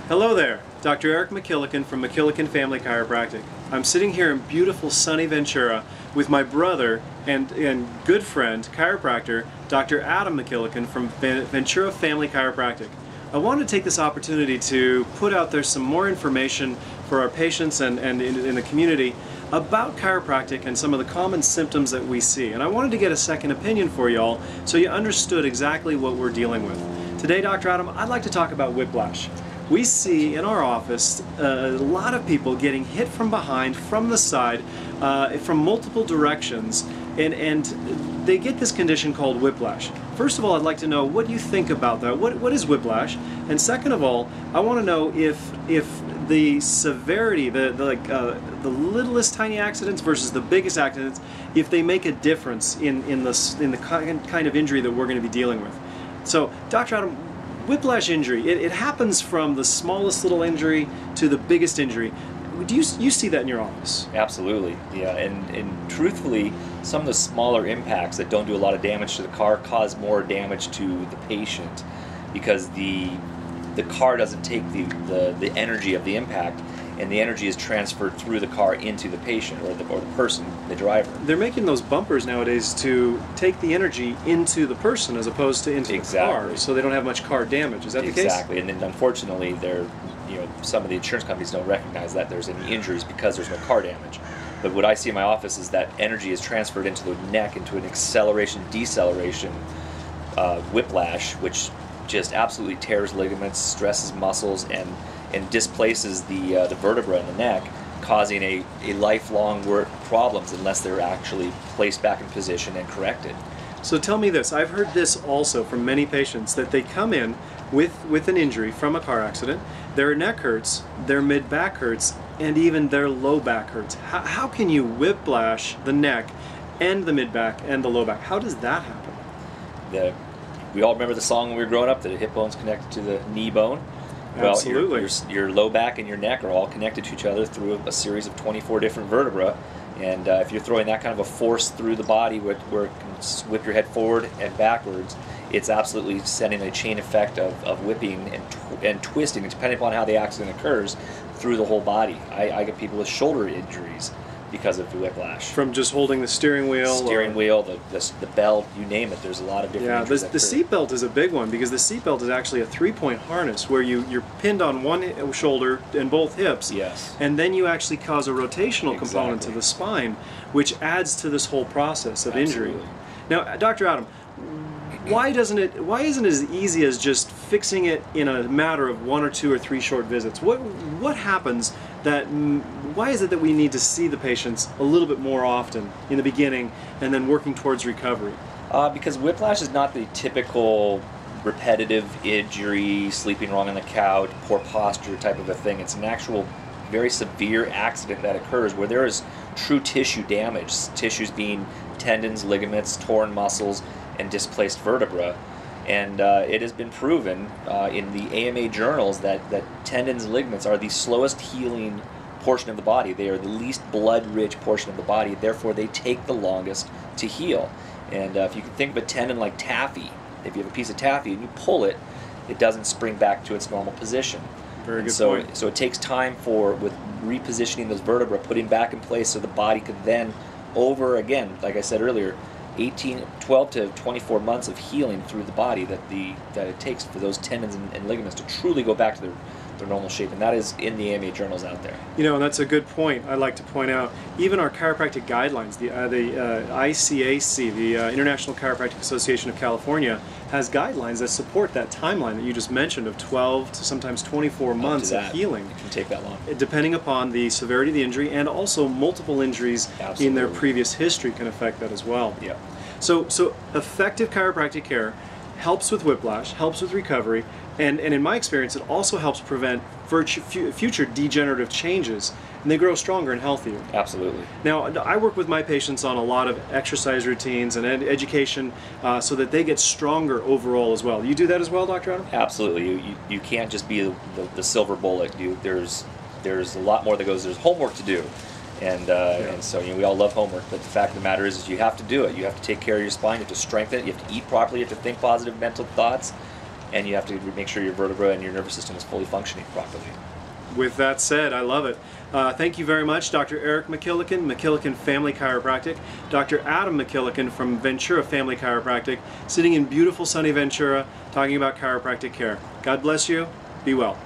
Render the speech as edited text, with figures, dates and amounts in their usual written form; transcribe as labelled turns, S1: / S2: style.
S1: Hello there, Dr. Eric McKillican from McKillican Family Chiropractic. I'm sitting here in beautiful sunny Ventura with my brother and good friend, chiropractor, Dr. Adam McKillican from Ventura Family Chiropractic. I wanted to take this opportunity to put out there some more information for our patients and in the community about chiropractic and some of the common symptoms that we see. And I wanted to get a second opinion for y'all so you understood exactly what we're dealing with. Today, Dr. Adam, I'd like to talk about whiplash. We see in our office a lot of people getting hit from behind, from the side, from multiple directions, and they get this condition called whiplash. First of all, I'd like to know, what do you think about that? What is whiplash? And second of all, I want to know if the severity, the littlest tiny accidents versus the biggest accidents, if they make a difference in the kind of injury that we're going to be dealing with. So, Dr. Adam, whiplash injury, it happens from the smallest little injury to the biggest injury. Do you see that in your office?
S2: Absolutely, yeah. And truthfully, some of the smaller impacts that don't do a lot of damage to the car cause more damage to the patient, because the car doesn't take the energy of the impact, and the energy is transferred through the car into the patient or the person, the driver.
S1: They're making those bumpers nowadays to take the energy into the person as opposed to into the car, so they don't have much car damage. Is that the case?
S2: Exactly, and then unfortunately, some of the insurance companies don't recognize that there's any injuries because there's no car damage. But what I see in my office is that energy is transferred into the neck into an acceleration, deceleration whiplash, which just absolutely tears ligaments, stresses muscles, and displaces the vertebra in the neck, causing a lifelong problems unless they're actually placed back in position and corrected.
S1: So tell me this, I've heard this also from many patients, that they come in with an injury from a car accident, their neck hurts, their mid-back hurts, and even their low back hurts. How can you whiplash the neck and the mid-back and the low back? How does that happen?
S2: We all remember the song when we were growing up, that the hip bone's connected to the knee bone. Well,
S1: absolutely.
S2: Your low back and your neck are all connected to each other through a series of 24 different vertebrae, and if you're throwing that kind of a force through the body where it can whip your head forward and backwards, it's absolutely sending a chain effect of whipping and twisting, depending upon how the accident occurs, through the whole body. I get people with shoulder injuries because of the whiplash.
S1: From just holding the steering wheel?
S2: The belt, you name it. There's a lot of different injuries.
S1: The seat belt is a big one, because the seat belt is actually a three-point harness where you're pinned on one shoulder and both hips.
S2: Yes.
S1: And then you actually cause a rotational component to the spine, which adds to this whole process of injury. Now, Dr. Adam, why isn't it as easy as just fixing it in a matter of 1 or 2 or 3 short visits? What happens why is it that we need to see the patients a little bit more often in the beginning and then working towards recovery?
S2: Because whiplash is not the typical repetitive injury, sleeping wrong on the couch, poor posture type of a thing. It's an actual very severe accident that occurs where there is true tissue damage, tissues being tendons, ligaments, torn muscles, and displaced vertebra. And it has been proven in the AMA journals that tendons and ligaments are the slowest healing portion of the body. They are the least blood-rich portion of the body, therefore they take the longest to heal. And if you can think of a tendon like taffy, if you have a piece of taffy and you pull it, it doesn't spring back to its normal position.
S1: Very good point.
S2: So it takes time with repositioning those vertebrae, putting back in place so the body could then, over again, like I said earlier, 12 to 24 months of healing through the body that it takes for those tendons and ligaments to truly go back to their normal shape, and that is in the AMA journals out there.
S1: You know, and that's a good point. I'd like to point out, even our chiropractic guidelines, the ICAC, the International Chiropractic Association of California, has guidelines that support that timeline that you just mentioned of 12 to sometimes 24 months of healing.
S2: It can take that long.
S1: Depending upon the severity of the injury, and also multiple injuries in their previous history can affect that as well.
S2: Yeah.
S1: So effective chiropractic care helps with whiplash, helps with recovery, and in my experience, it also helps prevent future degenerative changes, and they grow stronger and healthier.
S2: Absolutely.
S1: Now, I work with my patients on a lot of exercise routines and education so that they get stronger overall as well. You do that as well, Dr. Adam?
S2: Absolutely. You can't just be the silver bullet. There's a lot more that goes. There's homework to do. And so we all love homework, but the fact of the matter is you have to do it. You have to take care of your spine, you have to strengthen it, you have to eat properly, you have to think positive mental thoughts, and you have to make sure your vertebra and your nervous system is fully functioning properly.
S1: With that said, I love it. Thank you very much, Dr. Eric McKillican, McKillican Family Chiropractic, Dr. Adam McKillican from Ventura Family Chiropractic, sitting in beautiful sunny Ventura, talking about chiropractic care. God bless you. Be well.